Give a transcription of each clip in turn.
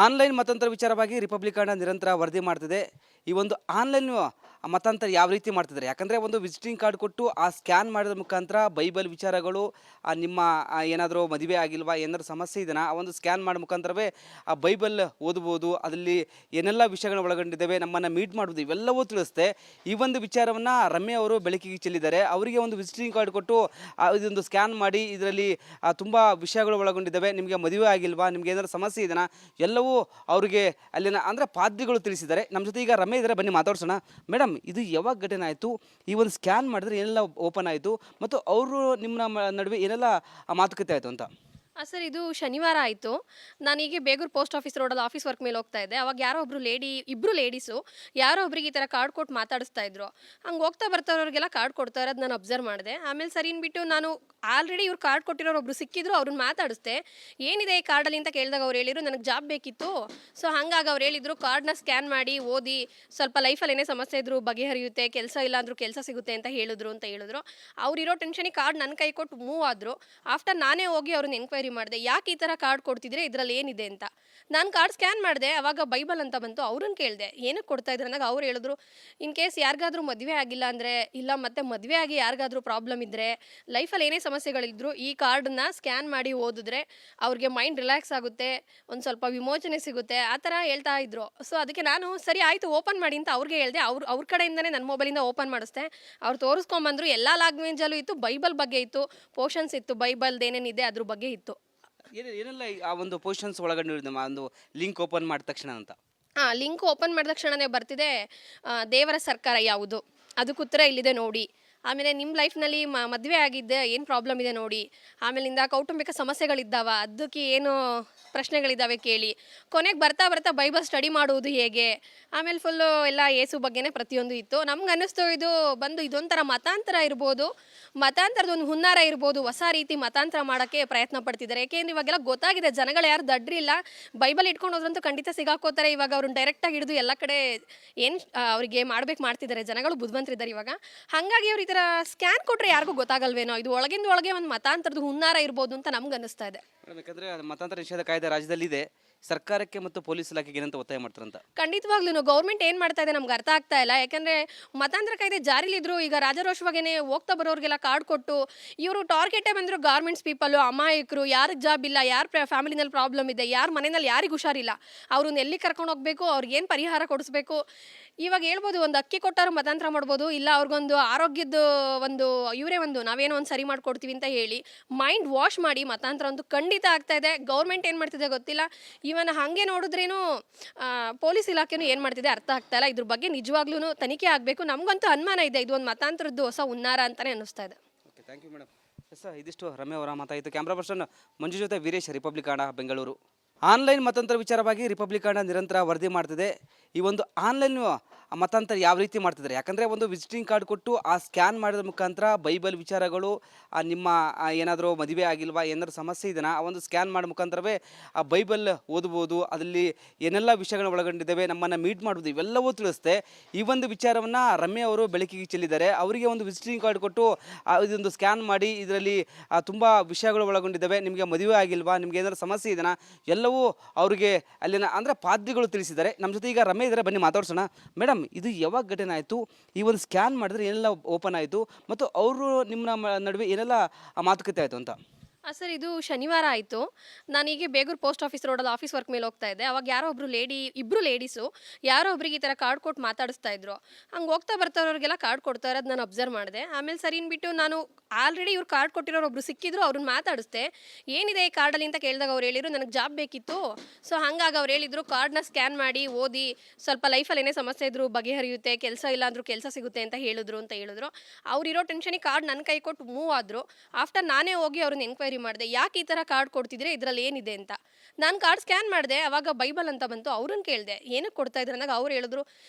Online ಮತಾಂತರ ವಿಚಾರವಾಗಿ republic Kannada ನಿರಂತರ ವರದಿ ಮಾಡ್ತಿದೆ. ಈ ಒಂದು ಆನ್ಲೈನ್ ಮತಾಂತರ ಯಾವ ರೀತಿ ಮಾಡ್ತಿದ್ದಾರೆ, ಯಾಕಂದರೆ ಒಂದು ವಿಸಿಟಿಂಗ್ ಕಾರ್ಡ್ ಕೊಟ್ಟು ಆ ಸ್ಕ್ಯಾನ್ ಮಾಡಿದ ಮುಖಾಂತರ ಬೈಬಲ್ ವಿಚಾರಗಳು, ನಿಮ್ಮ ಏನಾದರೂ ಮದುವೆ ಆಗಿಲ್ವಾ, ಏನಾದರೂ ಸಮಸ್ಯೆ ಇದೆಯಾ, ಆ ಒಂದು ಸ್ಕ್ಯಾನ್ ಮಾಡೋ ಮುಖಾಂತರವೇ ಆ ಬೈಬಲ್ ಓದ್ಬೋದು, ಅದರಲ್ಲಿ ಏನೆಲ್ಲ ವಿಷಯಗಳು ಒಳಗೊಂಡಿದ್ದಾವೆ, ನಮ್ಮನ್ನು ಮೀಟ್ ಮಾಡ್ಬೋದು, ಇವೆಲ್ಲವೂ ತಿಳಿಸುತ್ತೆ. ಈ ಒಂದು ವಿಚಾರವನ್ನು ರಮ್ಯಾ ಅವರು ಬೆಳಕಿಗೆ ಚೆಲ್ಲಿದ್ದಾರೆ. ಅವರಿಗೆ ಒಂದು ವಿಸಿಟಿಂಗ್ ಕಾರ್ಡ್ ಕೊಟ್ಟು ಇದೊಂದು ಸ್ಕ್ಯಾನ್ ಮಾಡಿ, ಇದರಲ್ಲಿ ತುಂಬ ವಿಷಯಗಳು ಒಳಗೊಂಡಿದ್ದಾವೆ, ನಿಮಗೆ ಮದುವೆ ಆಗಿಲ್ವಾ, ನಿಮ್ಗೆ ಏನಾದರೂ ಸಮಸ್ಯೆ ಇದೆಯಾ, ಎಲ್ಲವೂ ಅವರಿಗೆ ಅಲ್ಲಿನ ಅಂದರೆ ಪಾದ್ರಿಗಳು ತಿಳಿಸಿದ್ದಾರೆ. ನಮ್ಮ ಜೊತೆ ಈಗ ರಮ್ಯಾ ಇದ್ದಾರೆ, ಬನ್ನಿ ಮಾತಾಡ್ಸೋಣ. ಮೇಡಮ್, ಇದು ಯಾವಾಗ ಘಟನೆ ಆಯಿತು, ಈ ಒಂದು ಸ್ಕ್ಯಾನ್ ಮಾಡಿದ್ರೆ ಏನೆಲ್ಲ ಓಪನ್ ಆಯಿತು, ಮತ್ತು ಅವರು ನಿಮ್ಮ ನಡುವೆ ಏನೆಲ್ಲ ಮಾತುಕತೆ ಆಯಿತು ಅಂತ? ಸರ್, ಇದು ಶನಿವಾರ ಆಯಿತು. ನಾನೀಗ ಬೇಗೂರು ಪೋಸ್ಟ್ ಆಫೀಸ್ ರೋಡಲ್ಲಿ ಆಫೀಸ್ ವರ್ಕ್ ಮೇಲೆ ಹೋಗ್ತಾ ಇದ್ದೆ. ಅವಾಗ ಯಾರೋ ಒಬ್ಬರು ಇಬ್ಬರು ಲೇಡೀಸು ಯಾರೋ ಒಬ್ರಿಗೆ ಈ ಥರ ಕಾರ್ಡ್ ಕೊಟ್ಟು ಮಾತಾಡಿಸ್ತಾ ಇದ್ರು. ಹಂಗೆ ಹೋಗ್ತಾ ಬರ್ತಾರವ್ರಿಗೆಲ್ಲ ಕಾರ್ಡ್ ಕೊಡ್ತಾ ಇರೋದು ನಾನು ಅಬ್ಸರ್ವ್ ಮಾಡಿದೆ. ಆಮೇಲೆ ಸರಿ ಅಂದ್ಬಿಟ್ಟು ನಾನು ಆಲ್ರೆಡಿ ಇವ್ರು ಕಾರ್ಡ್ ಕೊಟ್ಟಿರೋರು ಒಬ್ರು ಸಿಕ್ಕಿದ್ರು, ಅವ್ರನ್ನ ಮಾತಾಡಿಸ್ದೆ. ಏನಿದೆ ಈ ಕಾರ್ಡಲ್ಲಿ ಅಂತ ಕೇಳಿದಾಗ ಅವ್ರು ಹೇಳಿದ್ರು, ನನಗೆ ಜಾಬ್ ಬೇಕಿತ್ತು, ಸೊ ಹಾಗಾಗಿ ಅವ್ರು ಹೇಳಿದ್ರು ಕಾರ್ಡ್ನ ಸ್ಕ್ಯಾನ್ ಮಾಡಿ ಓದಿ, ಸ್ವಲ್ಪ ಲೈಫಲ್ಲಿ ಏನೇ ಸಮಸ್ಯೆ ಇದ್ರು ಬಗೆಹರಿಯುತ್ತೆ, ಕೆಲಸ ಇಲ್ಲ ಅಂದರೂ ಕೆಲಸ ಸಿಗುತ್ತೆ ಅಂತ ಹೇಳಿದ್ರು. ಅವ್ರಿರೋ ಟೆನ್ಷನಿಗೆ ಕಾರ್ಡ್ ನನ್ನ ಕೈ ಕೊಟ್ಟು ಮೂವ್ ಆದರು. ಆಫ್ಟರ್ ನಾನೇ ಹೋಗಿ ಅವ್ರನ್ನ ಎನ್ಕ್ವೈರಿ ಮಾಡಿದೆ, ಯಾಕೆ ಈ ಥರ ಕಾರ್ಡ್ ಕೊಡ್ತಿದ್ರೆ, ಇದರಲ್ಲಿ ಏನಿದೆ ಅಂತ. ನಾನು ಕಾರ್ಡ್ ಸ್ಕ್ಯಾನ್ ಮಾಡಿದೆ, ಅವಾಗ ಬೈಬಲ್ ಅಂತ ಬಂತು. ಅವ್ರನ್ನ ಕೇಳಿದೆ ಏನಕ್ಕೆ ಕೊಡ್ತಾ ಇದ್ರು ಅಂದಾಗ ಅವ್ರು ಹೇಳಿದ್ರು, ಇನ್ ಕೇಸ್ ಯಾರಿಗಾದ್ರೂ ಮದುವೆ ಆಗಿಲ್ಲ ಅಂದರೆ, ಇಲ್ಲ ಮತ್ತೆ ಮದುವೆ ಆಗಿ ಯಾರಿಗಾದ್ರೂ ಪ್ರಾಬ್ಲಮ್ ಇದ್ದರೆ, ಲೈಫಲ್ಲಿ ಏನೇ ಸಮಸ್ಯೆಗಳಿದ್ರು ಈ ಕಾರ್ಡನ್ನ ಸ್ಕ್ಯಾನ್ ಮಾಡಿ ಓದಿದ್ರೆ ಅವ್ರಿಗೆ ಮೈಂಡ್ ರಿಲ್ಯಾಕ್ಸ್ ಆಗುತ್ತೆ, ಒಂದು ಸ್ವಲ್ಪ ವಿಮೋಚನೆ ಸಿಗುತ್ತೆ, ಆ ಥರ ಹೇಳ್ತಾ ಇದ್ರು. ಸೊ ಅದಕ್ಕೆ ನಾನು ಸರಿ ಆಯಿತು ಓಪನ್ ಮಾಡಿ ಅಂತ ಅವ್ರಿಗೆ ಹೇಳಿದೆ. ಅವ್ರ ಕಡೆಯಿಂದನೇ ನನ್ನ ಮೊಬೈಲಿಂದ ಓಪನ್ ಮಾಡಿಸ್ದೆ. ಅವ್ರು ತೋರಿಸ್ಕೊಂಬಂದ್ರು, ಎಲ್ಲ ಲ್ಯಾಂಗ್ವೇಜಲ್ಲೂ ಇತ್ತು, ಬೈಬಲ್ ಬಗ್ಗೆ ಇತ್ತು, ಪೋರ್ಷನ್ಸ್ ಇತ್ತು, ಬೈಬಲ್ದು ಏನೇನಿದೆ ಅದ್ರ ಬಗ್ಗೆ ಇತ್ತು. ಏನೆಲ್ಲ ಆ ಒಂದು ಪೊಸಿಷನ್ಸ್ ಒಳಗೊಂಡಿರೋದು, ಒಂದು ಲಿಂಕ್ ಓಪನ್ ಮಾಡಿದ ತಕ್ಷಣ ಅಂತ? ಲಿಂಕ್ ಓಪನ್ ಮಾಡಿದ ಕ್ಷಣನೇ ಬರ್ತಿದೆ, ದೇವರ ಸರ್ಕಾರ ಯಾವುದು, ಅದಕ್ಕೆ ಉತ್ತರ ಇಲ್ಲಿದೆ ನೋಡಿ. ಆಮೇಲೆ ನಿಮ್ಮ ಲೈಫ್ನಲ್ಲಿ ಮದುವೆ ಆಗಿದ್ದೆ, ಏನು ಪ್ರಾಬ್ಲಮ್ ಇದೆ ನೋಡಿ. ಆಮೇಲಿಂದ ಕೌಟುಂಬಿಕ ಸಮಸ್ಯೆಗಳಿದ್ದಾವ, ಅದಕ್ಕೆ ಏನು ಪ್ರಶ್ನೆಗಳಿದ್ದಾವೆ ಕೇಳಿ. ಕೊನೆಗೆ ಬರ್ತಾ ಬರ್ತಾ ಬೈಬಲ್ ಸ್ಟಡಿ ಮಾಡುವುದು ಹೇಗೆ, ಆಮೇಲೆ ಫುಲ್ಲು ಎಲ್ಲ ಏಸು ಬಗ್ಗೆನೇ ಪ್ರತಿಯೊಂದು ಇತ್ತು. ನಮ್ಗೆ ಅನ್ನಿಸ್ತು ಇದೊಂಥರ ಮತಾಂತರ ಇರ್ಬೋದು, ಮತಾಂತರದ ಒಂದು ಹುನ್ನಾರ ಇರ್ಬೋದು, ಹೊಸ ರೀತಿ ಮತಾಂತರ ಮಾಡೋಕ್ಕೆ ಪ್ರಯತ್ನ ಪಡ್ತಿದ್ದಾರೆ. ಏಕೆಂದ್ರೆ ಇವಾಗೆಲ್ಲ ಗೊತ್ತಾಗಿದೆ, ಜನಗಳು ಯಾರು ದಡ್ರಿಲ್ಲ, ಬೈಬಲ್ ಇಟ್ಕೊಂಡು ಹೋದ್ರಂತೂ ಖಂಡಿತ ಸಿಗಾಕೋತಾರೆ. ಇವಾಗ ಅವ್ರನ್ನ ಡೈರೆಕ್ಟಾಗಿ ಹಿಡಿದು ಎಲ್ಲ ಕಡೆ ಏನು ಅವರಿಗೆ ಮಾಡ್ತಿದ್ದಾರೆ. ಜನಗಳು ಬುದ್ಧಿವಂತರಿದ್ದಾರೆ ಇವಾಗ. ಹಾಗಾಗಿ ಅವ್ರು ಈ ಥರ ಸ್ಕ್ಯಾನ್ ಕೊಟ್ಟರೆ ಯಾರಿಗೂ ಗೊತ್ತಾಗಲ್ವೇನೋ, ಇದು ಒಳಗಿಂದ ಒಳಗೆ ಒಂದು ಮತಾಂತರದ ಹುನ್ನಾರ ಇರ್ಬೋದು ಅಂತ ನಮ್ಗೆ ಅನ್ನಿಸ್ತಾ ಇದೆ. ಯಾಕಂದರೆ ಮತಾಂತರ ನಿಷೇಧ ಕಾಯ್ದೆ ರಾಜ್ಯದಲ್ಲಿದೆ, ಸರ್ಕಾರಕ್ಕೆ ಮತ್ತು ಪೊಲೀಸ್ ಇಲಾಖೆಗೆ ಏನಂತ ಒತ್ತಾಯ ಮಾಡ್ತಾರಂತ? ಖಂಡಿತವಾಗ್ಲೂ ಗೌರ್ಮೆಂಟ್ ಏನು ಮಾಡ್ತಾ ಇದೆ ನಮ್ಗೆ ಅರ್ಥ ಆಗ್ತಾ ಇಲ್ಲ. ಯಾಕಂದರೆ ಮತಾಂತರ ಕಾಯ್ದೆ ಜಾರಿಲಿದ್ರು, ಈಗ ರಾಜರೋಷವಾಗೇನೆ ಹೋಗ್ತಾ ಬರೋರಿಗೆಲ್ಲ ಕಾರ್ಡ್ ಕೊಟ್ಟು ಇವರು ಟಾರ್ಗೆಟೇ ಬಂದರು ಗಾರ್ಮೆಂಟ್ಸ್ ಪೀಪಲು, ಅಮಾಯಕರು, ಯಾರಿಗೆ ಜಾಬ್ ಇಲ್ಲ, ಯಾರ ಫ್ಯಾಮಿಲಿನಲ್ಲಿ ಪ್ರಾಬ್ಲಮ್ ಇದೆ, ಯಾರ ಮನೆಯಲ್ಲಿ ಯಾರಿಗೆ ಹುಷಾರಿಲ್ಲ, ಅವ್ರನ್ನ ಎಲ್ಲಿ ಕರ್ಕೊಂಡು ಹೋಗಬೇಕು, ಅವ್ರಿಗೆ ಏನು ಪರಿಹಾರ ಕೊಡಿಸ್ಬೇಕು. ಇವಾಗ ಹೇಳ್ಬೋದು, ಒಂದು ಅಕ್ಕಿ ಕೊಟ್ಟಾರು ಮತಾಂತರ ಮಾಡ್ಬೋದು, ಇಲ್ಲ ಅವ್ರಿಗೊಂದು ಆರೋಗ್ಯದ ಇವರೇ ನಾವೇನೋ ಒಂದು ಸರಿ ಮಾಡ್ಕೊಡ್ತೀವಿ ಅಂತ ಹೇಳಿ ಮೈಂಡ್ ವಾಶ್ ಮಾಡಿ ಮತಾಂತರ ಅಂತೂ ಖಂಡಿತ ಆಗ್ತಾ ಇದೆ. ಗೌರ್ಮೆಂಟ್ ಏನು ಮಾಡ್ತಿದೆ ಗೊತ್ತಿಲ್ಲ. ಇವನ್ ಹಾಗೆ ನೋಡಿದ್ರೇನು ಪೊಲೀಸ್ ಇಲಾಖೆನೂ ಏನು ಮಾಡ್ತಿದೆ ಅರ್ಥ ಆಗ್ತಾ ಇಲ್ಲ. ಇದ್ರ ಬಗ್ಗೆ ನಿಜವಾಗ್ಲೂ ತನಿಖೆ ಆಗಬೇಕು. ನಮಗಂತೂ ಅನುಮಾನ ಇದೆ, ಇದು ಒಂದು ಮತಾಂತರದ್ದು ಹೊಸ ಹುನ್ನಾರ ಅಂತಲೇ ಅನ್ನಿಸ್ತಾ ಇದೆ. Okay, thank you madam. Yes, ಇದಿಷ್ಟು ರಮ್ಯಾ ಅವರ ಮಾತಾಯಿತು. ಕ್ಯಾಮ್ರಾ ಪರ್ಸನ್ ಮಂಜು ಜೊತೆ ವೀರೇಶ್, ರಿಪಬ್ಲಿಕ್ ಕನ್ನಡ, ಬೆಂಗಳೂರು. ಆನ್ಲೈನ್ ಮತಾಂತರ ವಿಚಾರವಾಗಿ ರಿಪಬ್ಲಿಕ್ ಕನ್ನಡ ನಿರಂತರ ವರದಿ ಮಾಡ್ತಿದೆ. ಈ ಒಂದು ಆನ್ಲೈನ್ ಮತಾಂತರ ಯಾವ ರೀತಿ ಮಾಡ್ತಿದ್ದಾರೆ, ಯಾಕಂದರೆ ಒಂದು ವಿಸಿಟಿಂಗ್ ಕಾರ್ಡ್ ಕೊಟ್ಟು ಆ ಸ್ಕ್ಯಾನ್ ಮಾಡಿದ ಮುಖಾಂತರ ಬೈಬಲ್ ವಿಚಾರಗಳು, ನಿಮ್ಮ ಏನಾದರೂ ಮದುವೆ ಆಗಿಲ್ವಾ, ಏನಾದರೂ ಸಮಸ್ಯೆ ಇದೆಯಾ, ಆ ಒಂದು ಸ್ಕ್ಯಾನ್ ಮಾಡೋ ಮುಖಾಂತರವೇ ಆ ಬೈಬಲ್ ಓದ್ಬೋದು, ಅದರಲ್ಲಿ ಏನೆಲ್ಲ ವಿಷಯಗಳು ಒಳಗೊಂಡಿದ್ದಾವೆ, ನಮ್ಮನ್ನು ಮೀಟ್ ಮಾಡ್ಬೋದು, ಇವೆಲ್ಲವೂ ತಿಳಿಸುತ್ತೆ. ಈ ಒಂದು ವಿಚಾರವನ್ನು ರಮ್ಯಾ ಅವರು ಬೆಳಕಿಗೆ ಚೆಲ್ಲಿದ್ದಾರೆ. ಅವರಿಗೆ ಒಂದು ವಿಸಿಟಿಂಗ್ ಕಾರ್ಡ್ ಕೊಟ್ಟು ಇದೊಂದು ಸ್ಕ್ಯಾನ್ ಮಾಡಿ, ಇದರಲ್ಲಿ ತುಂಬ ವಿಷಯಗಳು ಒಳಗೊಂಡಿದ್ದಾವೆ, ನಿಮಗೆ ಮದುವೆ ಆಗಿಲ್ವಾ, ನಿಮ್ಗೆ ಏನಾದರೂ ಸಮಸ್ಯೆ ಇದೆಯಾ, ಎಲ್ಲವೂ ಅವರಿಗೆ ಅಲ್ಲಿನ ಅಂದರೆ ಪಾದ್ರಿಗಳು ತಿಳಿಸಿದ್ದಾರೆ. ನಮ್ಮ ಜೊತೆ ಈಗ ರಮ್ಯಾ ಇದ್ದಾರೆ, ಬನ್ನಿ ಮಾತಾಡ್ಸೋಣ. ಮೇಡಮ್, ಇದು ಯಾವಾಗ ಘಟನೆ ಆಯಿತು, ಈ ಒಂದು ಸ್ಕ್ಯಾನ್ ಮಾಡಿದ್ರೆ ಏನೆಲ್ಲ ಓಪನ್ ಆಯಿತು, ಮತ್ತು ಅವರು ನಿಮ್ಮ ನಡುವೆ ಏನೆಲ್ಲ ಮಾತುಕತೆ ಆಯಿತು ಅಂತ? ಸರ್, ಇದು ಶನಿವಾರ ಆಯಿತು. ನಾನೀಗ ಬೇಗೂರು ಪೋಸ್ಟ್ ಆಫೀಸ್ ರೋಡಲ್ಲಿ ಆಫೀಸ್ ವರ್ಕ್ ಮೇಲೆ ಹೋಗ್ತಾ ಇದ್ದೆ. ಅವಾಗ ಯಾರೋ ಇಬ್ಬರು ಲೇಡೀಸು ಯಾರೋ ಒಬ್ರಿಗೆ ಈ ಥರ ಕಾರ್ಡ್ ಕೊಟ್ಟು ಮಾತಾಡಿಸ್ತಾ ಇದ್ರು. ಹಂಗೆ ಹೋಗ್ತಾ ಬರ್ತಾರವ್ರಿಗೆಲ್ಲ ಕಾರ್ಡ್ ಕೊಡ್ತಾ ಇರೋದು ನಾನು ಅಬ್ಸರ್ವ್ ಮಾಡಿದೆ. ಆಮೇಲೆ ಸರಿ ಅಂದ್ಬಿಟ್ಟು ನಾನು ಆಲ್ರೆಡಿ ಇವ್ರು ಕಾರ್ಡ್ ಕೊಟ್ಟಿರೋರು ಒಬ್ರು ಸಿಕ್ಕಿದ್ರು, ಅವ್ರನ್ನ ಮಾತಾಡಿಸ್ದೆ. ಏನಿದೆ ಈ ಕಾರ್ಡಲ್ಲಿ ಅಂತ ಕೇಳಿದಾಗ ಅವ್ರು ಹೇಳಿದ್ರು, ನನಗೆ ಜಾಬ್ ಬೇಕಿತ್ತು, ಸೊ ಹಾಗಾಗಿ ಅವ್ರು ಹೇಳಿದ್ರು ಕಾರ್ಡ್ನ ಸ್ಕ್ಯಾನ್ ಮಾಡಿ ಓದಿ, ಸ್ವಲ್ಪ ಲೈಫಲ್ಲಿ ಏನೇ ಸಮಸ್ಯೆ ಇದ್ರು ಬಗೆಹರಿಯುತ್ತೆ, ಕೆಲಸ ಇಲ್ಲ ಅಂದರೂ ಕೆಲಸ ಸಿಗುತ್ತೆ ಅಂತ ಹೇಳಿದ್ರು. ಅವ್ರಿರೋ ಟೆನ್ಷನಿಗೆ ಕಾರ್ಡ್ ನನ್ನ ಕೈ ಕೊಟ್ಟು ಮೂವ್ ಆದರು. ಆಫ್ಟರ್ ನಾನೇ ಹೋಗಿ ಅವ್ರನ್ನ ಎನ್ಕ್ವೈರಿ ಮಾಡಿದೆ, ಯಾಕೆ ಈ ಥರ ಕಾರ್ಡ್ ಕೊಡ್ತಿದ್ರೆ, ಇದರಲ್ಲಿ ಏನಿದೆ ಅಂತ. ನಾನು ಕಾರ್ಡ್ ಸ್ಕ್ಯಾನ್ ಮಾಡಿದೆ, ಅವಾಗ ಬೈಬಲ್ ಅಂತ ಬಂತು. ಅವ್ರನ್ನ ಕೇಳಿದೆ ಏನಕ್ಕೆ ಕೊಡ್ತಾ ಇದ್ರು ಅಂದಾಗ ಅವ್ರು ಹೇಳಿದ್ರು,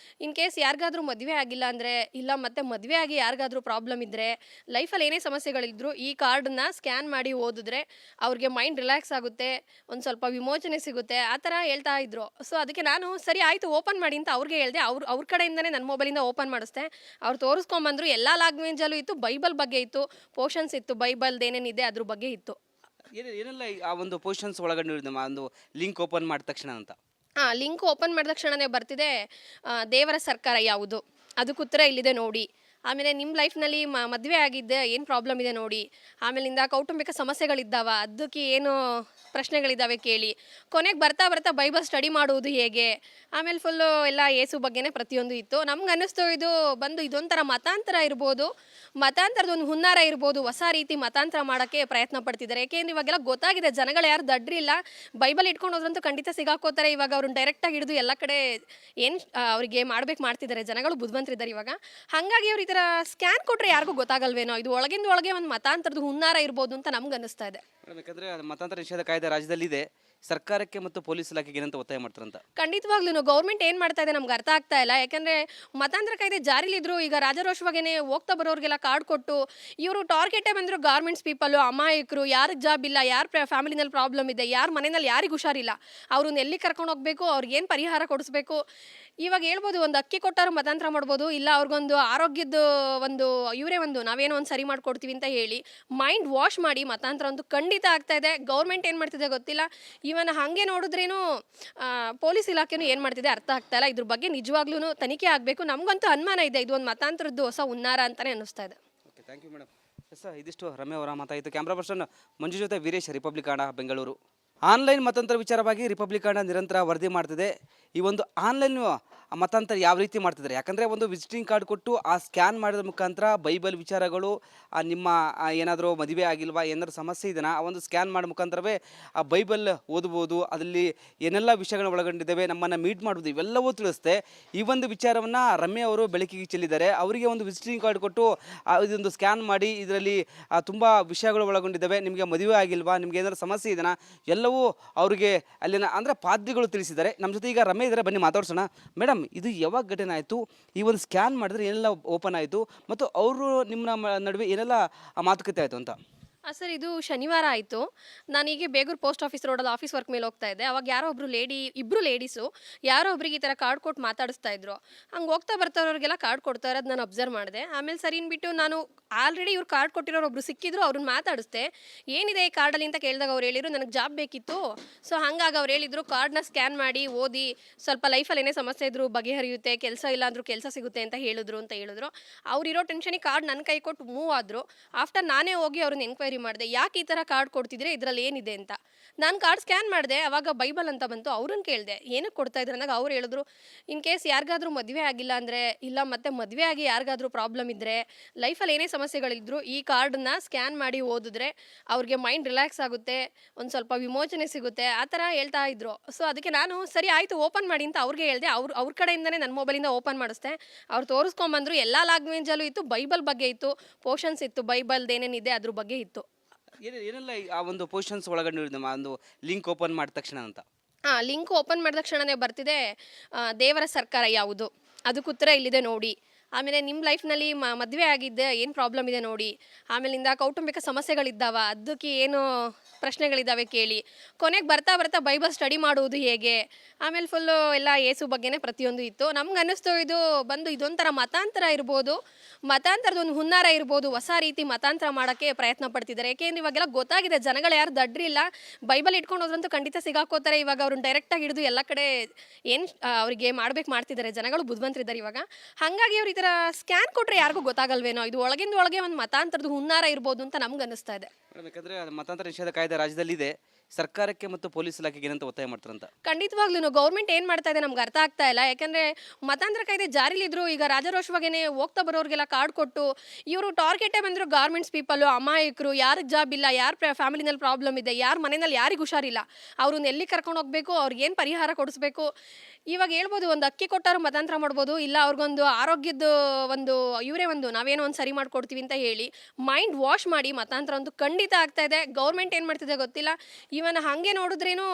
ಇನ್ ಕೇಸ್ ಯಾರಿಗಾದ್ರೂ ಮದುವೆ ಆಗಿಲ್ಲ ಅಂದರೆ, ಇಲ್ಲ ಮತ್ತೆ ಮದುವೆ ಆಗಿ ಯಾರಿಗಾದ್ರೂ ಪ್ರಾಬ್ಲಮ್ ಇದ್ದರೆ, ಲೈಫಲ್ಲಿ ಏನೇ ಸಮಸ್ಯೆಗಳಿದ್ರು ಈ ಕಾರ್ಡನ್ನ ಸ್ಕ್ಯಾನ್ ಮಾಡಿ ಓದಿದ್ರೆ ಅವ್ರಿಗೆ ಮೈಂಡ್ ರಿಲ್ಯಾಕ್ಸ್ ಆಗುತ್ತೆ, ಒಂದು ಸ್ವಲ್ಪ ವಿಮೋಚನೆ ಸಿಗುತ್ತೆ, ಆ ಥರ ಹೇಳ್ತಾ ಇದ್ರು. ಸೊ ಅದಕ್ಕೆ ನಾನು ಸರಿ ಆಯಿತು ಓಪನ್ ಮಾಡಿ ಅಂತ ಅವ್ರಿಗೆ ಹೇಳಿದೆ. ಅವ್ರ ಕಡೆಯಿಂದನೇ ನನ್ನ ಮೊಬೈಲಿಂದ ಓಪನ್ ಮಾಡಿಸ್ದೆ. ಅವ್ರು ತೋರಿಸ್ಕೊಂಬಂದ್ರು, ಎಲ್ಲ ಲ್ಯಾಂಗ್ವೇಜಲ್ಲೂ ಇತ್ತು, ಬೈಬಲ್ ಬಗ್ಗೆ ಇತ್ತು, ಪೋರ್ಷನ್ಸ್ ಇತ್ತು, ಬೈಬಲ್ದು ಏನೇನಿದೆ ಅದ್ರ ಬಗ್ಗೆ ಇತ್ತು. ಏನೆಲ್ಲ ಆ ಒಂದು ಪೊಸಿಷನ್ಸ್ ಒಳಗೊಂಡಿರೋದು, ಒಂದು ಲಿಂಕ್ ಓಪನ್ ಮಾಡಿದ ತಕ್ಷಣ ಅಂತ? ಲಿಂಕ್ ಓಪನ್ ಮಾಡಿದ ಕ್ಷಣನೇ ಬರ್ತಿದೆ ದೇವರ ಸರ್ಕಾರ ಯಾವುದು ಅದಕ್ಕೆ ಉತ್ತರ ಇಲ್ಲಿದೆ ನೋಡಿ. ಆಮೇಲೆ ನಿಮ್ಮ ಲೈಫ್ನಲ್ಲಿ ಮದುವೆ ಆಗಿದ್ದೆ ಏನು ಪ್ರಾಬ್ಲಮ್ ಇದೆ ನೋಡಿ. ಆಮೇಲಿಂದ ಕೌಟುಂಬಿಕ ಸಮಸ್ಯೆಗಳಿದ್ದಾವ ಅದಕ್ಕೆ ಏನು ಪ್ರಶ್ನೆಗಳಿದ್ದಾವೆ ಕೇಳಿ. ಕೊನೆಗೆ ಬರ್ತಾ ಬರ್ತಾ ಬೈಬಲ್ ಸ್ಟಡಿ ಮಾಡುವುದು ಹೇಗೆ. ಆಮೇಲೆ ಫುಲ್ಲು ಎಲ್ಲ ಏಸು ಬಗ್ಗೆನೇ ಪ್ರತಿಯೊಂದು ಇತ್ತು. ನಮ್ಗೆ ಅನ್ನಿಸ್ತು ಇದು ಬಂದು ಇದೊಂಥರ ಮತಾಂತರ ಇರ್ಬೋದು, ಮತಾಂತರದ ಒಂದು ಹುನ್ನಾರ ಇರ್ಬೋದು. ಹೊಸ ರೀತಿ ಮತಾಂತರ ಮಾಡೋಕ್ಕೆ ಪ್ರಯತ್ನ ಪಡ್ತಿದ್ದಾರೆ. ಏಕೆಂದ್ರೆ ಇವಾಗೆಲ್ಲ ಗೊತ್ತಾಗಿದೆ ಜನಗಳು ಯಾರು ದಡ್ರಿಲ್ಲ. ಬೈಬಲ್ ಇಟ್ಕೊಂಡು ಹೋದ್ರಂತೂ ಖಂಡಿತ ಸಿಗಾಕೋತಾರೆ. ಇವಾಗ ಅವ್ರನ್ನ ಡೈರೆಕ್ಟಾಗಿ ಹಿಡಿದು ಎಲ್ಲ ಕಡೆ ಏನು ಅವರಿಗೆ ಮಾಡ್ಬೇಕು ಜನಗಳು ಬುದ್ಧಿವಂತರಿದ್ದಾರೆ ಇವಾಗ. ಹಾಗಾಗಿ ಅವ್ರು ಈ ಥರ ಸ್ಕ್ಯಾನ್ ಕೊಟ್ಟರೆ ಯಾರಿಗೂ ಗೊತ್ತಾಗಲ್ವೇನೋ, ಇದು ಒಳಗಿಂದ ಒಳಗೆ ಒಂದು ಮತಾಂತರದ ಹುನ್ನಾರ ಇರ್ಬೋದು ಅಂತ ನಮ್ಗೆ ಅನ್ನಿಸ್ತಾ ಇದೆ. ಮೇಡಮ್, ಯಾಕಂದರೆ ಮತಾಂತರ ನಿಷೇಧ ಕಾಯ್ದೆ ರಾಜ್ಯದಲ್ಲಿದೆ, ಸರ್ಕಾರಕ್ಕೆ ಮತ್ತು ಪೊಲೀಸ್ ಇಲಾಖೆಗೆ ಏನಂತ ಒತ್ತಾಯ ಮಾಡ್ತಾರಂತ? ಖಂಡಿತವಾಗ್ಲೂ ಗೌರ್ಮೆಂಟ್ ಏನು ಮಾಡ್ತಾ ಇದೆ ನಮ್ಗೆ ಅರ್ಥ ಆಗ್ತಾ ಇಲ್ಲ. ಯಾಕಂದರೆ ಮತಾಂತರ ಕಾಯ್ದೆ ಜಾರಿಲಿದ್ರು ಈಗ ರಾಜರೋಷವಾಗೇನೆ ಹೋಗ್ತಾ ಬರೋರಿಗೆಲ್ಲ ಕಾರ್ಡ್ ಕೊಟ್ಟು ಇವರು ಟಾರ್ಗೆಟೇ ಬಂದರು ಗಾರ್ಮೆಂಟ್ಸ್ ಪೀಪಲು, ಅಮಾಯಕರು, ಯಾರಿಗೆ ಜಾಬ್ ಇಲ್ಲ, ಯಾರ ಫ್ಯಾಮಿಲಿನಲ್ಲಿ ಪ್ರಾಬ್ಲಮ್ ಇದೆ, ಯಾರ ಮನೆಯಲ್ಲಿ ಯಾರಿಗೆ ಹುಷಾರಿಲ್ಲ, ಅವ್ರನ್ನ ಎಲ್ಲಿ ಕರ್ಕೊಂಡು ಹೋಗಬೇಕು, ಅವ್ರಿಗೆ ಏನು ಪರಿಹಾರ ಕೊಡಿಸ್ಬೇಕು. ಇವಾಗ ಹೇಳ್ಬೋದು ಒಂದು ಅಕ್ಕಿ ಕೊಟ್ಟಾರು ಮತಾಂತರ ಮಾಡ್ಬೋದು, ಇಲ್ಲ ಅವ್ರಿಗೊಂದು ಆರೋಗ್ಯದ ಒಂದು ಇವರೇ ಒಂದು ನಾವೇನೋ ಒಂದು ಸರಿ ಮಾಡ್ಕೊಡ್ತೀವಿ ಅಂತ ಹೇಳಿ ಮೈಂಡ್ ವಾಶ್ ಮಾಡಿ ಮತಾಂತರ ಅಂತೂ ಖಂಡಿತ ಆಗ್ತಾ ಇದೆ. ಗೌರ್ಮೆಂಟ್ ಏನು ಮಾಡ್ತಿದೆ ಗೊತ್ತಿಲ್ಲ. ಇವನ್ ಹಾಗೆ ನೋಡಿದ್ರೇನು ಪೊಲೀಸ್ ಇಲಾಖೆನೂ ಏನು ಮಾಡ್ತಿದೆ ಅರ್ಥ ಆಗ್ತಾ ಇಲ್ಲ. ಇದ್ರ ಬಗ್ಗೆ ನಿಜವಾಗ್ಲೂ ತನಿಖೆ ಆಗಬೇಕು. ನಮಗಂತೂ ಅನುಮಾನ ಇದೆ, ಇದು ಒಂದು ಮತಾಂತರದ್ದು ಹೊಸ ಹುನ್ನಾರ ಅಂತಲೇ ಅನ್ನಿಸ್ತಾ ಇದೆ. Okay, thank you madam. Yes, ಇದಿಷ್ಟು ರಮ್ಯ ಅವರ ಮಾತಾಯಿತು. ಕ್ಯಾಮ್ರಾ ಪರ್ಸನ್ ಮಂಜು ಜೊತೆ ವೀರೇಶ್, ರಿಪಬ್ಲಿಕ್ ಕನ್ನಡ, ಬೆಂಗಳೂರು. ಆನ್ಲೈನ್ ಮತಾಂತರ ವಿಚಾರವಾಗಿ ರಿಪಬ್ಲಿಕ್ ಕನ್ನಡ ನಿರಂತರ ವರದಿ ಮಾಡ್ತಿದೆ. ಈ ಒಂದು ಆನ್ಲೈನ್ ಮತಾಂತರ ಯಾವ ರೀತಿ ಮಾಡ್ತಿದ್ದಾರೆ, ಯಾಕಂದರೆ ಒಂದು ವಿಸಿಟಿಂಗ್ ಕಾರ್ಡ್ ಕೊಟ್ಟು ಆ ಸ್ಕ್ಯಾನ್ ಮಾಡಿದ ಮುಖಾಂತರ ಬೈಬಲ್ ವಿಚಾರಗಳು, ನಿಮ್ಮ ಏನಾದರೂ ಮದುವೆ ಆಗಿಲ್ವಾ, ಏನಾದರೂ ಸಮಸ್ಯೆ ಇದೆಯಾ, ಆ ಒಂದು ಸ್ಕ್ಯಾನ್ ಮಾಡೋ ಮುಖಾಂತರವೇ ಆ ಬೈಬಲ್ ಓದ್ಬೋದು, ಅದರಲ್ಲಿ ಏನೆಲ್ಲ ವಿಷಯಗಳು ಒಳಗೊಂಡಿದ್ದಾವೆ, ನಮ್ಮನ್ನು ಮೀಟ್ ಮಾಡ್ಬೋದು, ಇವೆಲ್ಲವೂ ತಿಳಿಸುತ್ತೆ. ಈ ಒಂದು ವಿಚಾರವನ್ನು ರಮ್ಯ ಅವರು ಬೆಳಕಿಗೆ ಚೆಲ್ಲಿದ್ದಾರೆ. ಅವರಿಗೆ ಒಂದು ವಿಸಿಟಿಂಗ್ ಕಾರ್ಡ್ ಕೊಟ್ಟು ಇದೊಂದು ಸ್ಕ್ಯಾನ್ ಮಾಡಿ ಇದರಲ್ಲಿ ತುಂಬ ವಿಷಯಗಳು ಒಳಗೊಂಡಿದ್ದಾವೆ, ನಿಮಗೆ ಮದುವೆ ಆಗಿಲ್ವಾ, ನಿಮಗೆ ಏನಾದರೂ ಸಮಸ್ಯೆ ಇದೆಯಾ, ಎಲ್ಲವೂ ಅವರಿಗೆ ಅಲ್ಲಿನ ಅಂದರೆ ಪಾದ್ರಿಗಳು ತಿಳಿಸಿದ್ದಾರೆ. ನಮ್ಮ ಜೊತೆ ಈಗ ರಮ್ಯ ಇದ್ದಾರೆ, ಬನ್ನಿ ಮಾತಾಡ್ಸೋಣ. ಮೇಡಮ್, ಇದು ಯಾವಾಗ ಘಟನೆ ಆಯಿತು, ಈ ಒಂದು ಸ್ಕ್ಯಾನ್ ಮಾಡಿದ್ರೆ ಏನೆಲ್ಲ ಓಪನ್ ಆಯಿತು, ಮತ್ತು ಅವರು ನಿಮ್ಮ ನಡುವೆ ಏನೆಲ್ಲ ಮಾತುಕತೆ ಆಯಿತು ಅಂತ? ಸರ್, ಇದು ಶನಿವಾರ ಆಯಿತು. ನಾನೀಗ ಬೇಗೂರು ಪೋಸ್ಟ್ ಆಫೀಸ್ ರೋಡಲ್ಲಿ ಆಫೀಸ್ ವರ್ಕ್ ಮೇಲೆ ಹೋಗ್ತಾ ಇದ್ದೆ. ಅವಾಗ ಯಾರೋ ಒಬ್ಬರು ಇಬ್ಬರು ಲೇಡೀಸು ಯಾರೋ ಒಬ್ರಿಗೆ ಈ ಥರ ಕಾರ್ಡ್ ಕೊಟ್ಟು ಮಾತಾಡಿಸ್ತಾ ಇದ್ರು. ಹಂಗೆ ಹೋಗ್ತಾ ಬರ್ತಾರವ್ರಿಗೆಲ್ಲ ಕಾರ್ಡ್ ಕೊಡ್ತಾ ಇರೋದು ನಾನು ಅಬ್ಸರ್ವ್ ಮಾಡಿದೆ. ಆಮೇಲೆ ಸರಿ ಅಂದ್ಬಿಟ್ಟು ನಾನು ಆಲ್ರೆಡಿ ಇವ್ರು ಕಾರ್ಡ್ ಕೊಟ್ಟಿರೋರು ಒಬ್ರು ಸಿಕ್ಕಿದ್ರು, ಅವ್ರನ್ನ ಮಾತಾಡಿಸ್ದೆ. ಏನಿದೆ ಈ ಕಾರ್ಡಲ್ಲಿ ಅಂತ ಕೇಳಿದಾಗ ಅವ್ರು ಹೇಳಿದ್ರು ನನಗೆ ಜಾಬ್ ಬೇಕಿತ್ತು. ಸೊ ಹಾಗಾಗಿ ಅವ್ರು ಹೇಳಿದ್ರು ಕಾರ್ಡ್ನ ಸ್ಕ್ಯಾನ್ ಮಾಡಿ ಓದಿ ಸ್ವಲ್ಪ ಲೈಫಲ್ಲಿ ಏನೇ ಸಮಸ್ಯೆ ಇದ್ರು ಬಗೆಹರಿಯುತ್ತೆ, ಕೆಲಸ ಇಲ್ಲ ಅಂದ್ರೂ ಕೆಲಸ ಸಿಗುತ್ತೆ ಅಂತ ಹೇಳಿದ್ರು. ಅವ್ರಿರೋ ಟೆನ್ಷನಿಗೆ ಕಾರ್ಡ್ ನನ್ನ ಕೈ ಕೊಟ್ಟು ಮೂವ್ ಆದರು. ಆಫ್ಟರ್ ನಾನೇ ಹೋಗಿ ಅವ್ರನ್ನ ಎನ್ಕ್ವೈರಿ ಮಾಡಿದೆ, ಯಾಕೆ ಈ ಥರ ಕಾರ್ಡ್ ಕೊಡ್ತಿದ್ರೆ, ಇದರಲ್ಲಿ ಏನಿದೆ ಅಂತ. ನಾನು ಕಾರ್ಡ್ ಸ್ಕ್ಯಾನ್ ಮಾಡಿದೆ, ಅವಾಗ ಬೈಬಲ್ ಅಂತ ಬಂತು. ಅವ್ರನ್ನ ಕೇಳಿದೆ ಏನಕ್ಕೆ ಕೊಡ್ತಾ ಇದ್ರು ಅಂದಾಗ ಅವ್ರು ಹೇಳಿದ್ರು, ಇನ್ ಕೇಸ್ ಯಾರಿಗಾದ್ರೂ ಮದುವೆ ಆಗಿಲ್ಲ ಅಂದರೆ, ಇಲ್ಲ ಮತ್ತೆ ಮದುವೆ ಆಗಿ ಯಾರಿಗಾದ್ರೂ ಪ್ರಾಬ್ಲಮ್ ಇದ್ದರೆ, ಲೈಫಲ್ಲಿ ಏನೇ ಸಮಸ್ಯೆಗಳಿದ್ರು ಈ ಕಾರ್ಡನ್ನ ಸ್ಕ್ಯಾನ್ ಮಾಡಿ ಓದಿದ್ರೆ ಅವ್ರಿಗೆ ಮೈಂಡ್ ರಿಲ್ಯಾಕ್ಸ್ ಆಗುತ್ತೆ, ಒಂದು ಸ್ವಲ್ಪ ವಿಮೋಚನೆ ಸಿಗುತ್ತೆ, ಆ ಥರ ಹೇಳ್ತಾ ಇದ್ರು. ಸೊ ಅದಕ್ಕೆ ನಾನು ಸರಿ ಆಯಿತು ಓಪನ್ ಮಾಡಿ ಅಂತ ಅವ್ರಿಗೆ ಹೇಳಿದೆ. ಅವ್ರ ಕಡೆಯಿಂದನೇ ನನ್ನ ಮೊಬೈಲಿಂದ ಓಪನ್ ಮಾಡಿಸ್ದೆ. ಅವ್ರು ತೋರಿಸ್ಕೊಂಬಂದರು. ಎಲ್ಲ ಲ್ಯಾಂಗ್ವೇಜಲ್ಲೂ ಇತ್ತು, ಬೈಬಲ್ ಬಗ್ಗೆ ಇತ್ತು, ಪೋರ್ಷನ್ಸ್ ಇತ್ತು, ಬೈಬಲ್ದು ಏನೇನಿದೆ ಅದ್ರ ಬಗ್ಗೆ ಇತ್ತು. ಏನೆಲ್ಲ ಆ ಒಂದು ಪೊಸಿಷನ್ಸ್ ಒಳಗೊಂಡಿರೋದು ಒಂದು ಲಿಂಕ್ ಓಪನ್ ಮಾಡಿದ ತಕ್ಷಣ ಅಂತ? ಲಿಂಕ್ ಓಪನ್ ಮಾಡಿದ ಕ್ಷಣನೇ ಬರ್ತಿದೆ ದೇವರ ಸರ್ಕಾರ ಯಾವುದು ಅದಕ್ಕೆ ಉತ್ತರ ಇಲ್ಲಿದೆ ನೋಡಿ. ಆಮೇಲೆ ನಿಮ್ಮ ಲೈಫ್ನಲ್ಲಿ ಮದುವೆ ಆಗಿದ್ದೆ ಏನು ಪ್ರಾಬ್ಲಮ್ ಇದೆ ನೋಡಿ. ಆಮೇಲಿಂದ ಕೌಟುಂಬಿಕ ಸಮಸ್ಯೆಗಳಿದ್ದಾವ ಅದಕ್ಕೆ ಏನು ಪ್ರಶ್ನೆಗಳಿದ್ದಾವೆ ಕೇಳಿ. ಕೊನೆಗೆ ಬರ್ತಾ ಬರ್ತಾ ಬೈಬಲ್ ಸ್ಟಡಿ ಮಾಡುವುದು ಹೇಗೆ. ಆಮೇಲೆ ಫುಲ್ಲು ಎಲ್ಲ ಏಸು ಬಗ್ಗೆನೇ ಪ್ರತಿಯೊಂದು ಇತ್ತು. ನಮ್ಗೆ ಅನ್ನಿಸ್ತು ಇದು ಬಂದು ಇದೊಂಥರ ಮತಾಂತರ ಇರ್ಬೋದು, ಮತಾಂತರದ ಒಂದು ಹುನ್ನಾರ ಇರ್ಬೋದು. ಹೊಸ ರೀತಿ ಮತಾಂತರ ಮಾಡೋಕ್ಕೆ ಪ್ರಯತ್ನ ಪಡ್ತಿದ್ದಾರೆ. ಏಕೆಂದ್ರೆ ಇವಾಗೆಲ್ಲ ಗೊತ್ತಾಗಿದೆ ಜನಗಳು ಯಾರು ದಡ್ರಿಲ್ಲ. ಬೈಬಲ್ ಇಟ್ಕೊಂಡು ಹೋದ್ರಂತೂ ಖಂಡಿತ ಸಿಗಾಕೋತಾರೆ. ಇವಾಗ ಅವ್ರನ್ನ ಡೈರೆಕ್ಟಾಗಿ ಹಿಡಿದು ಎಲ್ಲ ಕಡೆ ಏನು ಅವರಿಗೆ ಮಾಡ್ಬೇಕು ಜನಗಳು ಬುದ್ಧಿವಂತರಿದ್ದಾರೆ ಇವಾಗ. ಹಾಗಾಗಿ ಅವ್ರು ಈ ಥರ ಸ್ಕ್ಯಾನ್ ಕೊಟ್ಟರೆ ಯಾರಿಗೂ ಗೊತ್ತಾಗಲ್ವೇನೋ, ಇದು ಒಳಗಿಂದ ಒಳಗೆ ಒಂದು ಮತಾಂತರದ ಹುನ್ನಾರ ಇರ್ಬೋದು ಅಂತ ನಮ್ಗೆ ಅನ್ನಿಸ್ತಾ ಇದೆ. ಯಾಕಂದರೆ ಮತಾಂತರ ನಿಷೇಧ ಕಾಯ್ದೆ ರಾಜ್ಯದಲ್ಲಿದೆ, ಸರ್ಕಾರಕ್ಕೆ ಮತ್ತು ಪೊಲೀಸ್ ಇಲಾಖೆಗೆ ಏನಂತ ಒತ್ತಾಯ ಮಾಡ್ತಾರಂತ? ಖಂಡಿತವಾಗ್ಲೂ ಗೌರ್ಮೆಂಟ್ ಏನು ಮಾಡ್ತಾ ಇದೆ ನಮ್ಗೆ ಅರ್ಥ ಆಗ್ತಾ ಇಲ್ಲ. ಯಾಕಂದರೆ ಮತಾಂತರ ಕಾಯ್ದೆ ಜಾರಿಲಿದ್ರು ಈಗ ರಾಜರೋಷವಾಗೇನೆ ಹೋಗ್ತಾ ಬರೋರಿಗೆಲ್ಲ ಕಾರ್ಡ್ ಕೊಟ್ಟು ಇವರು ಟಾರ್ಗೆಟೇ ಬಂದರು ಗಾರ್ಮೆಂಟ್ಸ್ ಪೀಪಲು, ಅಮಾಯಕರು, ಯಾರಿಗೆ ಜಾಬ್ ಇಲ್ಲ, ಯಾರ ಫ್ಯಾಮಿಲಿನಲ್ಲಿ ಪ್ರಾಬ್ಲಮ್ ಇದೆ, ಯಾರ ಮನೆಯಲ್ಲಿ ಯಾರಿಗೆ ಹುಷಾರಿಲ್ಲ, ಅವ್ರನ್ನ ಎಲ್ಲಿ ಕರ್ಕೊಂಡು ಹೋಗಬೇಕು, ಅವ್ರಿಗೆ ಏನು ಪರಿಹಾರ ಕೊಡಿಸ್ಬೇಕು. ಇವಾಗ ಹೇಳ್ಬೋದು ಒಂದು ಅಕ್ಕಿ ಕೊಟ್ಟಾರು ಮತಾಂತರ ಮಾಡ್ಬೋದು, ಇಲ್ಲ ಅವ್ರಿಗೊಂದು ಆರೋಗ್ಯದ ಒಂದು ಇವರೇ ಒಂದು ನಾವೇನೋ ಒಂದು ಸರಿ ಮಾಡ್ಕೊಡ್ತೀವಿ ಅಂತ ಹೇಳಿ ಮೈಂಡ್ ವಾಶ್ ಮಾಡಿ ಮತಾಂತರ ಅಂತೂ ಖಂಡಿತ ಆಗ್ತಾ ಇದೆ. ಗೌರ್ಮೆಂಟ್ ಏನು ಮಾಡ್ತಿದೆ ಗೊತ್ತಿಲ್ಲ. ಇವನ್ ಹಾಗೆ ನೋಡಿದ್ರೇನು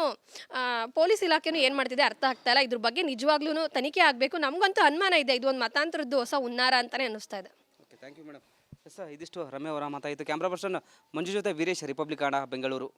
ಪೊಲೀಸ್ ಇಲಾಖೆನೂ ಏನು ಮಾಡ್ತಿದೆ ಅರ್ಥ ಆಗ್ತಾ ಇಲ್ಲ. ಇದ್ರ ಬಗ್ಗೆ ನಿಜವಾಗ್ಲೂ ತನಿಖೆ ಆಗಬೇಕು. ನಮಗಂತೂ ಅನುಮಾನ ಇದೆ, ಇದು ಒಂದು ಮತಾಂತರದ್ದು ಹೊಸ ಹುನ್ನಾರ ಅಂತಲೇ ಅನ್ನಿಸ್ತಾ ಇದೆ. Okay, thank you madam. Yes, ಇದಿಷ್ಟು ರಮ್ಯ ಅವರ ಮಾತಾಯಿತು. ಕ್ಯಾಮ್ರಾ ಪರ್ಸನ್ ಮಂಜು ಜೊತೆ ವೀರೇಶ್, ರಿಪಬ್ಲಿಕ್ ಕನ್ನಡ, ಬೆಂಗಳೂರು.